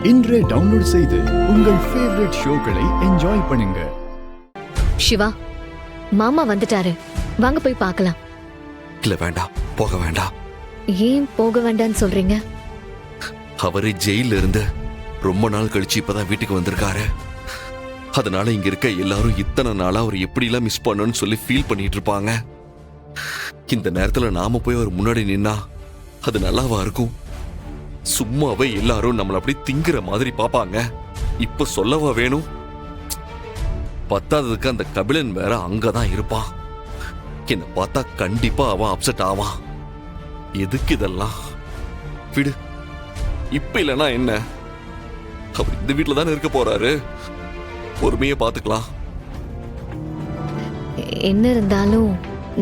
இன்றே டவுன்லோட் செய்து உங்கள் ஃபேவரட் ஷோக்களை என்ஜாய் பண்ணுங்க. சிவா, மாமா வந்துட்டாரு, வாங்க போய் பார்க்கலாம். இல்ல வேண்டாம், போக வேண்டாம். ஏன் போக வேண்டாம்னு சொல்றீங்க? அவரு ஜெயில இருந்து ரொம்ப நாள் கழிச்சு இப்பதான் வீட்டுக்கு வந்திருக்காரு. அதனால இங்க இருக்க எல்லாரும் இத்தனை நாளா அவர் எப்படி எல்லாம் மிஸ் பண்ணணும்னு சொல்லி ஃபீல் பண்ணிட்டு இருப்பாங்க. இந்த நேரத்துல நாம போய் அவர் முன்னாடி நின்னா அது நல்லாவா இருக்கும்? சும்மாவே எல்லாரும் நம்மள அப்படி திங்கிற மாதிரி பாப்பாங்க. இப்ப சொல்லவா வேணும்? பத்தாததுக்கு அந்த கபிலன் வேற அங்கதான் இருப்பான். என்ன பார்த்தா கண்டிப்பா அவன் அப்செட் ஆவான். எதுக்கு இதெல்லாம்? விடு, இப்ப இல்லைன்னா என்ன? அவர் இந்த வீட்டுல தானே இருக்க போறாரு, பொறுமையா பாத்துக்கலாம். என்ன இருந்தாலும்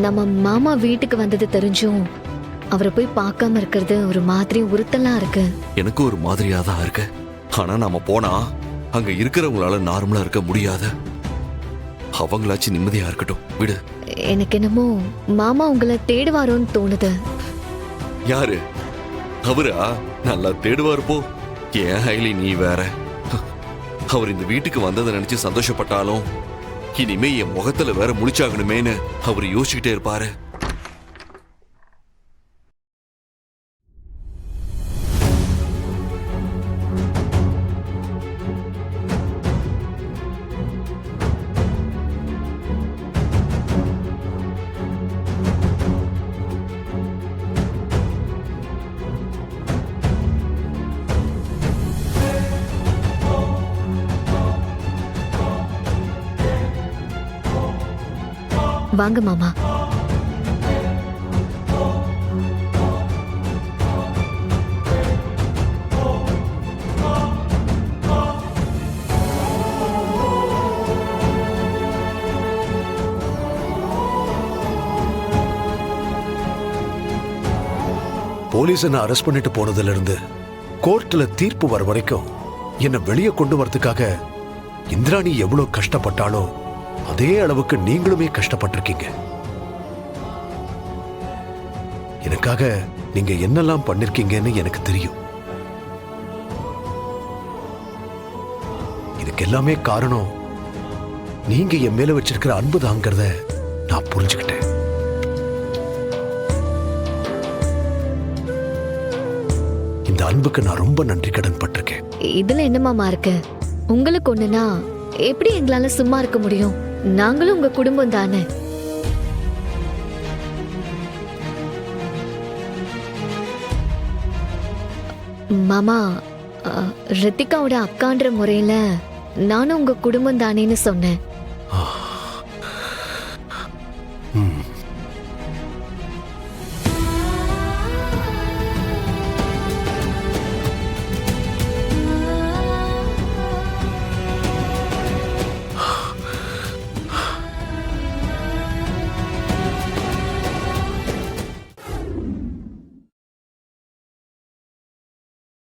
நம்ம மாமா வீட்டுக்கு வந்தது தெரிஞ்சும் அவரை போய் பார்க்காம இருக்கிறது ஒரு மாதிரி உறுத்தலா இருக்கு. எனக்கு ஒரு மாதிரியா தான் இருக்கு. ஆனா நாம போனா அங்க இருக்கிறவங்களால நார்மலா இருக்க முடியாது. அவங்களாச்சும் நிம்மதியா இருக்கட்டும், விடு. எனக்கு என்னமோ மாமா உங்களை தேடுவாரோன்னு தோணுது. யாரு? அவரா? நல்லா தேடுவாரு போ. ஏன் ஹைலி, நீ வேற. அவர் இந்த வீட்டுக்கு வந்ததை நினைச்சு சந்தோஷப்பட்டாலும் இனிமே என் முகத்துல வேற முழிச்சாகணுமேனு அவர் யோசிச்சுக்கிட்டே இருப்பாரு. வாங்க மாமா. போலீஸ் என்ன அரெஸ்ட் பண்ணிட்டு போனதுல இருந்து கோர்ட்ல தீர்ப்பு வர வரைக்கும் என்ன வெளியே கொண்டு வரதுக்காக இந்திராணி எவ்வளவு கஷ்டப்பட்டாலோ அதே அளவுக்கு நீங்களுமே கஷ்டப்பட்டிருக்கீங்க. எனக்காக நீங்க என்னெல்லாம் பண்ணிருக்கீங்கன்னு எனக்கு தெரியும். இதுக்கு எல்லாமே காரணம் நீங்க என் மேல வச்சிருக்கிற அன்புதாங்கிறத நான் புரிஞ்சுக்கிட்டேன். இந்த அன்புக்கு நான் ரொம்ப நன்றி கடன் பட்டிருக்கேன். இதுல என்ன மாமா இருக்கு? உங்களுக்கு ஒண்ணுனா எப்படி எங்களால சும்மா இருக்க முடியும்? நாங்களும் உங்க குடும்பம் தானே. மாமா, ரித்திகாவோட அக்கான்ற முறையில நானும் உங்க குடும்பம் தானேன்னு சொன்னேன்.